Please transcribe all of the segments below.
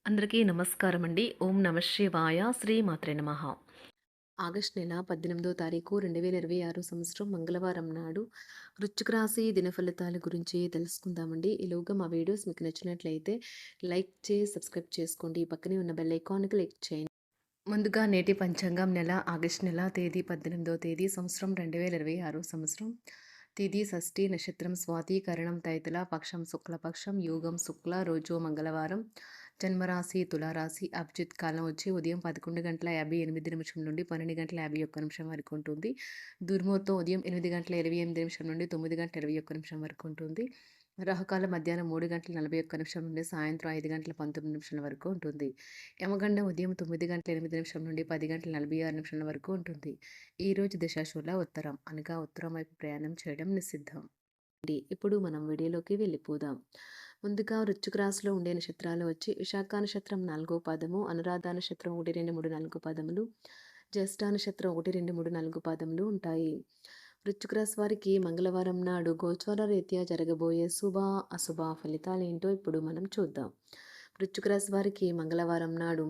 అందరికీ నమస్కారం అండి. ఓం నమ శివాయ. శ్రీమాత్రే నమః. ఆగస్టు నెల 18వ తారీఖు 2026 సంవత్సరం మంగళవారం నాడు వృశ్చిక రాశి దినఫలితాల గురించి తెలుసుకుందామండి. ఈలోగా మా వీడియోస్ మీకు నచ్చినట్లయితే లైక్ చేసి సబ్స్క్రైబ్ చేసుకోండి. పక్కనే ఉన్న బెల్ ఐకాన్‌కి క్లిక్ చేయండి. ముందుగా నేటి పంచాంగం నెల ఆగస్టు నెల తేదీ 18వ తేదీ సంవత్సరం 2026 సంవత్సరం. తిథి షష్ఠి, నక్షత్రం స్వాతి, కరణం తైతుల, పక్షం శుక్లపక్షం, యోగం శుక్ల, రోజు మంగళవారం. జన్మరాశి తులారాశి. అభిజిత్ కాలం వచ్చి ఉదయం 11:58 నుండి 12:51 వరకు ఉంటుంది. దుర్ముహూర్తం ఉదయం 8:28 నుండి 9:21 వరకు ఉంటుంది. రాహుకాలం మధ్యాహ్నం 3:41 నుండి సాయంత్రం 5:19 వరకు ఉంటుంది. యమగండం ఉదయం 9:08 నుండి 10:46 వరకు ఉంటుంది. ఈరోజు దిశాశూల ఉత్తరం, అనగా ఉత్తరం వైపు ప్రయాణం చేయడం నిషిద్ధం. ఇప్పుడు మనం వీడియోలోకి వెళ్ళిపోదాం. ముందుగా వృశ్చిక రాశిలో ఉండే నక్షత్రాలు వచ్చి విశాఖ నక్షత్రం 4వ పాదము, అనురాధ నక్షత్రం 1, 2, 3, 4 పాదములు, జ్యేష్ఠ నక్షత్రం 1, 2, 3, 4 పాదములు ఉంటాయి. వృశ్చిక రాశి వారికి మంగళవారం నాడు గోచార రీత్యా జరగబోయే శుభ అశుభ ఫలితాలు ఏంటో ఇప్పుడు మనం చూద్దాం. వృశ్చిక రాశి వారికి మంగళవారం నాడు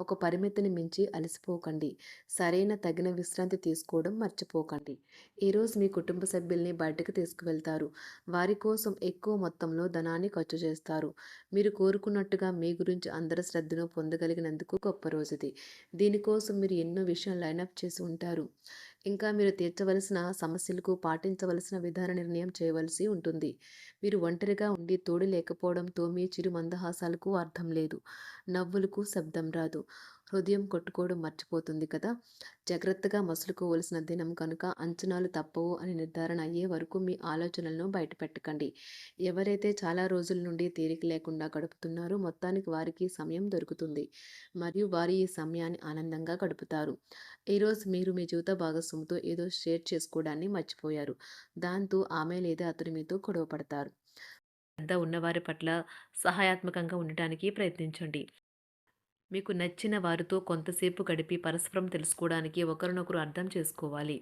ఒక పరిమితిని మించి అలసిపోకండి. సరైన తగిన విశ్రాంతి తీసుకోవడం మర్చిపోకండి. ఈరోజు మీ కుటుంబ సభ్యుల్ని బయటకు తీసుకువెళ్తారు. వారి కోసం ఎక్కువ మొత్తంలో ధనాన్ని ఖర్చు చేస్తారు. మీరు కోరుకున్నట్టుగా మీ గురించి అందరి శ్రద్ధను పొందగలిగినందుకు గొప్ప రోజుది. దీనికోసం మీరు ఎన్నో విషయాలు లైనప్ చేసి ఉంటారు. ఇంకా మీరు తీర్చవలసిన సమస్యలకు పాటించవలసిన విధాన నిర్ణయం చేయవలసి ఉంటుంది. మీరు ఒంటరిగా ఉండి తోడు లేకపోవడంతో మీ చిరు మందహాసాలకు అర్థం లేదు. నవ్వులకు శబ్దం రాదు. హృదయం కొట్టుకోవడం మర్చిపోతుంది కదా. జాగ్రత్తగా మసులుకోవలసిన దినం కనుక అంచనాలు తప్పవు అని నిర్ధారణ అయ్యే వరకు మీ ఆలోచనలను బయటపెట్టకండి. ఎవరైతే చాలా రోజుల నుండి తీరిక లేకుండా గడుపుతున్నారో మొత్తానికి వారికి సమయం దొరుకుతుంది మరియు వారు ఈ సమయాన్ని ఆనందంగా గడుపుతారు. ఈరోజు మీరు మీ జీవిత భాగస్వామితో ఏదో షేర్ చేసుకోవడాన్ని మర్చిపోయారు. దాంతో ఆమె లేదా అతడు మీతో గొడవ పడతారు. వద్ద ఉన్నవారి పట్ల సహాయాత్మకంగా ఉండటానికి ప్రయత్నించండి. మీకు నచ్చిన వారితో కొంతసేపు గడిపి పరస్పరం తెలుసుకోవడానికి ఒకరినొకరు అర్థం చేసుకోవాలి.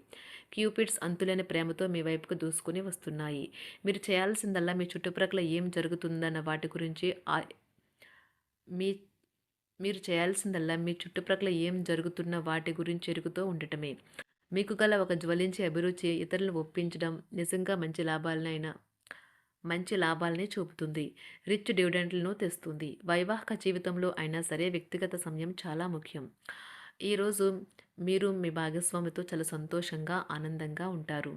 క్యూపిడ్స్ అంతులేని ప్రేమతో మీ వైపుకు దూసుకుని వస్తున్నాయి. మీరు చేయాల్సిందల్లా మీ చుట్టుప్రక్కల ఏం జరుగుతుందన్న వాటి గురించి మీ మీరు చేయాల్సిందల్లా మీ చుట్టుప్రక్కల ఏం జరుగుతున్న వాటి గురించి ఎరుగుతూ ఉండటమే. మీకు గల ఒక జ్వలించే అభిరుచి ఇతరులను ఒప్పించడం నిజంగా మంచి లాభాలని చూపుతుంది. రిచ్ డివిడెండ్లను తెస్తుంది. వైవాహిక జీవితంలో అయినా సరే వ్యక్తిగత సమయం చాలా ముఖ్యం. ఈరోజు మీరు మీ భాగస్వామితో చాలా సంతోషంగా ఆనందంగా ఉంటారు.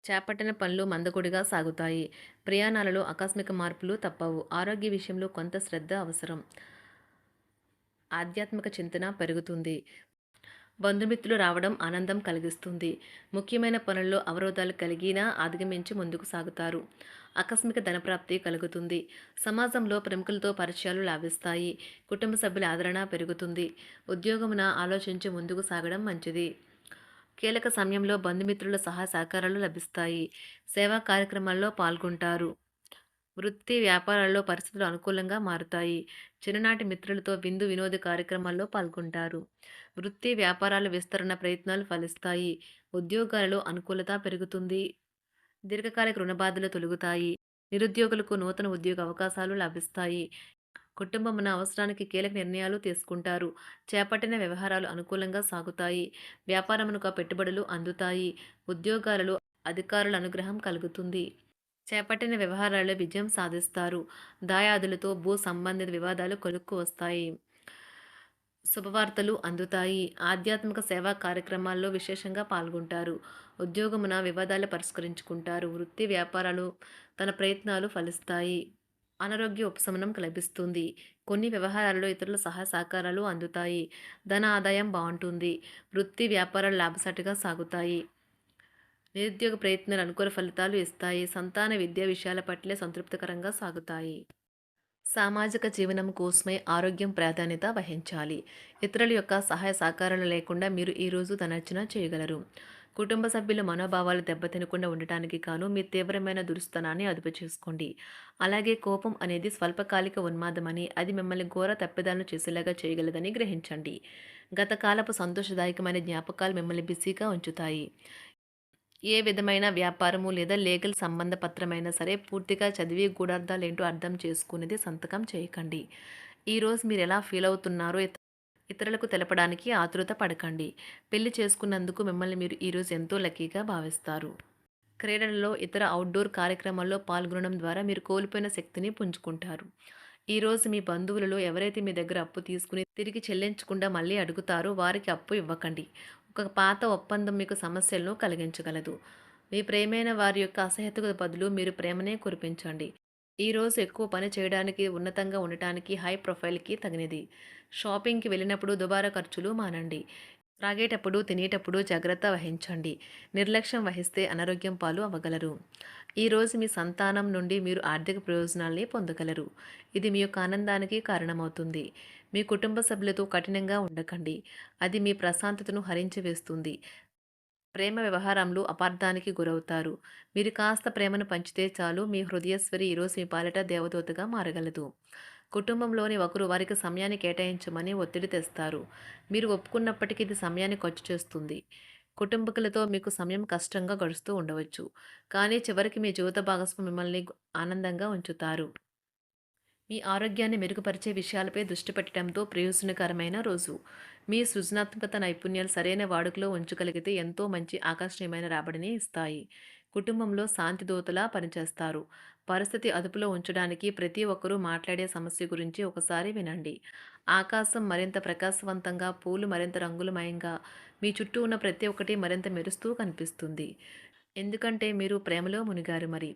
చేపట్టిన పనులు మందకొడిగా సాగుతాయి. ప్రయాణాలలో ఆకస్మిక మార్పులు తప్పవు. ఆరోగ్య విషయంలో కొంత శ్రద్ధ అవసరం. ఆధ్యాత్మిక చింతన పెరుగుతుంది. బంధుమిత్రులు రావడం ఆనందం కలిగిస్తుంది. ముఖ్యమైన పనుల్లో అవరోధాలు కలిగినా అధిగమించి ముందుకు సాగుతారు. ఆకస్మిక ధనప్రాప్తి కలుగుతుంది. సమాజంలో ప్రముఖులతో పరిచయాలు లాభిస్తాయి. కుటుంబ సభ్యుల ఆదరణ పెరుగుతుంది. ఉద్యోగమున ఆలోచించి ముందుకు సాగడం మంచిది. కీలక సమయంలో బంధుమిత్రుల సహాయ సహకారాలు లభిస్తాయి. సేవా కార్యక్రమాల్లో పాల్గొంటారు. వృత్తి వ్యాపారాల్లో పరిస్థితులు అనుకూలంగా మారుతాయి. చిన్ననాటి మిత్రులతో విందు వినోద కార్యక్రమాల్లో పాల్గొంటారు. వృత్తి వ్యాపారాల విస్తరణ ప్రయత్నాలు ఫలిస్తాయి. ఉద్యోగాలలో అనుకూలత పెరుగుతుంది. దీర్ఘకాలిక రుణబాధలు తొలగుతాయి. నిరుద్యోగులకు నూతన ఉద్యోగ అవకాశాలు లభిస్తాయి. కుటుంబమున అవసరానికి కీలక నిర్ణయాలు తీసుకుంటారు. చేపట్టిన వ్యవహారాలు అనుకూలంగా సాగుతాయి. వ్యాపారమునకు పెట్టుబడులు అందుతాయి. ఉద్యోగాలలో అధికారుల అనుగ్రహం కలుగుతుంది. చేపట్టిన వ్యవహారాల్లో విజయం సాధిస్తారు. దాయాదులతో భూ సంబంధిత వివాదాలు కొలుక్కు వస్తాయి. శుభవార్తలు అందుతాయి. ఆధ్యాత్మిక సేవా కార్యక్రమాల్లో విశేషంగా పాల్గొంటారు. ఉద్యోగమున వివాదాలు పరిష్కరించుకుంటారు. వృత్తి వ్యాపారాలు తన ప్రయత్నాలు ఫలిస్తాయి. అనారోగ్య ఉపశమనం లభిస్తుంది. కొన్ని వ్యవహారాల్లో ఇతరుల సహాయ సహకారాలు అందుతాయి. ధన ఆదాయం బాగుంటుంది. వృత్తి వ్యాపారాలు లాభసాటిగా సాగుతాయి. నిరుద్యోగ ప్రయత్నాలు అనుకూల ఫలితాలు ఇస్తాయి. సంతాన విద్యా విషయాల పట్లే సంతృప్తికరంగా సాగుతాయి. సామాజిక జీవనం కోసమై ఆరోగ్యం ప్రాధాన్యత వహించాలి. ఇతరుల యొక్క సహాయ సహకారాలు లేకుండా మీరు ఈరోజు ధనార్జన చేయగలరు. కుటుంబ సభ్యుల మనోభావాలు దెబ్బతినకుండా ఉండటానికి గాను మీ తీవ్రమైన దురుస్తనాన్ని అదుపు చేసుకోండి. అలాగే కోపం అనేది స్వల్పకాలిక ఉన్మాదమని, అది మిమ్మల్ని ఘోర తప్పిదాలను చేసేలాగా చేయగలదని గ్రహించండి. గతకాలపు సంతోషదాయకమైన జ్ఞాపకాలు మిమ్మల్ని బిజీగా ఉంచుతాయి. ఏ విధమైన వ్యాపారము లేదా లీగల్ సంబంధ పత్రమైనా సరే పూర్తిగా చదివి గూఢార్థాలేంటో అర్థం చేసుకునేది సంతకం చేయకండి. ఈరోజు మీరెలా ఫీల్ అవుతున్నారో ఇతరులకు తెలపడానికి ఆతురత పడకండి. పెళ్లి చేసుకున్నందుకు మిమ్మల్ని మీరు ఈరోజు ఎంతో లక్కీగా భావిస్తారు. క్రీడలలో ఇతర అవుట్‌డోర్ కార్యక్రమాల్లో పాల్గొనడం ద్వారా మీరు కోల్పోయిన శక్తిని పుంజుకుంటారు. ఈరోజు మీ బంధువులలో ఎవరైతే మీ దగ్గర అప్పు తీసుకుని తిరిగి చెల్లించకుండా మళ్ళీ అడుగుతారో వారికి అప్పు ఇవ్వకండి. ఒక పాత ఒప్పందం మీకు సమస్యలను కలిగించగలదు. మీ ప్రియమైన వారి యొక్క అసహ్యతకు బదులు మీరు ప్రేమనే కురిపించండి. ఈరోజు ఎక్కువ పని చేయడానికి, ఉన్నతంగా ఉండటానికి, హై ప్రొఫైల్‌కి తగినది. షాపింగ్‌కి వెళ్ళినప్పుడు దుబారా ఖర్చులు మానండి. త్రాగేటప్పుడు, తినేటప్పుడు జాగ్రత్త వహించండి. నిర్లక్ష్యం వహిస్తే అనారోగ్యం పాలు అవ్వగలరు. ఈరోజు మీ సంతానం నుండి మీరు ఆర్థిక ప్రయోజనాల్ని పొందగలరు. ఇది మీ యొక్క ఆనందానికి కారణమవుతుంది. మీ కుటుంబ సభ్యులతో కఠినంగా ఉండకండి. అది మీ ప్రశాంతతను హరించి వేస్తుంది. ప్రేమ వ్యవహారంలో అపార్థానికి గురవుతారు. మీరు కాస్త ప్రేమను పంచితే చాలు మీ హృదయేశ్వరి ఈరోజు మీ పాలిట దేవదూతగా మారగలదు. కుటుంబంలోని ఒకరు వారికి సమయాన్ని కేటాయించమని ఒత్తిడి తెస్తారు. మీరు ఒప్పుకున్నప్పటికీ ఇది సమయాన్ని ఖర్చు చేస్తుంది. కుటుంబకులతో మీకు సమయం కష్టంగా గడుస్తూ ఉండవచ్చు. కానీ చివరికి మీ జీవిత భాగస్వామి మిమ్మల్ని ఆనందంగా ఉంచుతారు. మీ ఆరోగ్యాన్ని మెరుగుపరిచే విషయాలపై దృష్టి పెట్టడంతో ప్రయోజనకరమైన రోజు. మీ సృజనాత్మకత నైపుణ్యాలు సరైన వాడుకలో ఉంచగలిగితే ఎంతో మంచి ఆకర్షణీయమైన రాబడిని ఇస్తాయి. కుటుంబంలో శాంతి దూతలా పనిచేస్తారు. పరిస్థితి అదుపులో ఉంచడానికి ప్రతి ఒక్కరూ మాట్లాడే సమస్య గురించి ఒకసారి వినండి. ఆకాశం మరింత ప్రకాశవంతంగా, పూలు మరింత రంగులమయంగా, మీ చుట్టూ ఉన్న ప్రతి ఒక్కటి మరింత మెరుస్తూ కనిపిస్తుంది. ఎందుకంటే మీరు ప్రేమలో మునిగారు మరి.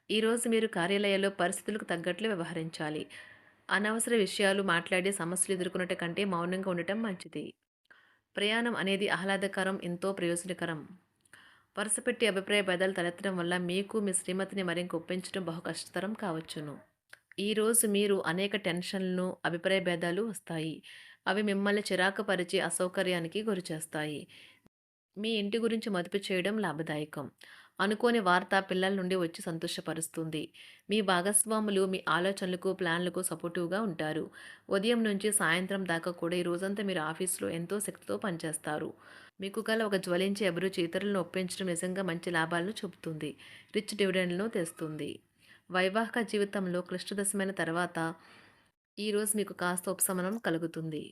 ఈరోజు మీరు కార్యాలయాల్లో పరిస్థితులకు తగ్గట్లు వ్యవహరించాలి. అనవసర విషయాలు మాట్లాడి సమస్యలు ఎదుర్కొనట కంటే మౌనంగా ఉండటం మంచిది. ప్రయాణం అనేది ఆహ్లాదకరం, ఎంతో ప్రయోజనకరం. వరుసపెట్టి అభిప్రాయ భేదాలు తలెత్తడం వల్ల మీకు మీ శ్రీమతిని మరింక ఒప్పించడం బహు కష్టతరం కావచ్చును. ఈరోజు మీరు అనేక టెన్షన్లను, అభిప్రాయ భేదాలు వస్తాయి. అవి మిమ్మల్ని చిరాకు పరిచి అసౌకర్యానికి గురిచేస్తాయి. మీ ఇంటి గురించి మదుపు చేయడం లాభదాయకం. అనుకోని వార్త పిల్లల నుండి వచ్చి సంతోషపరుస్తుంది. మీ భాగస్వాములు మీ ఆలోచనలకు, ప్లాన్లకు సపోర్టివ్‌గా ఉంటారు. ఉదయం నుంచి సాయంత్రం దాకా కూడా ఈ రోజంతా మీరు ఆఫీస్‌లో ఎంతో శక్తితో పనిచేస్తారు. మీకు గల ఒక జ్వలించే అభిరుచి ఇతరులను ఒప్పించడం నిజంగా మంచి లాభాలను చూపుతుంది. రిచ్ డివిడెండ్‌లను తెస్తుంది. వైవాహిక జీవితంలో క్లిష్టదశమైన తర్వాత ఈరోజు మీకు కాస్త ఉపశమనం కలుగుతుంది.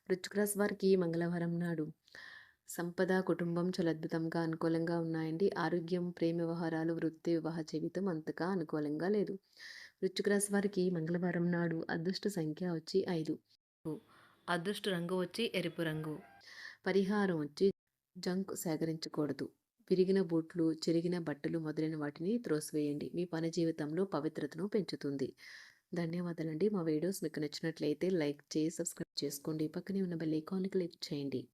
వృశ్చిక రాశి వారికి మంగళవారం నాడు సంపద, కుటుంబం చాలా అద్భుతంగా అనుకూలంగా ఉన్నాయండి. ఆరోగ్యం, ప్రేమ వ్యవహారాలు, వృత్తి, వివాహ జీవితం అంతగా అనుకూలంగా లేదు. వృశ్చిక రాశి వారికి మంగళవారం నాడు అదృష్ట సంఖ్య వచ్చి 5. అదృష్ట రంగు వచ్చి ఎరుపు రంగు. పరిహారం వచ్చి జంక్ సేకరించకూడదు. విరిగిన బూట్లు, చెరిగిన బట్టలు మొదలైన వాటిని త్రోసివేయండి. మీ పని జీవితంలో పవిత్రతను పెంచుతుంది. ధన్యవాదాలండి. మా వీడియోస్ మీకు నచ్చినట్లయితే లైక్ చేసి సబ్స్క్రైబ్ చేసుకోండి. పక్కనే ఉన్న బెల్ ఐకాన్‌ని క్లిక్ చేయండి.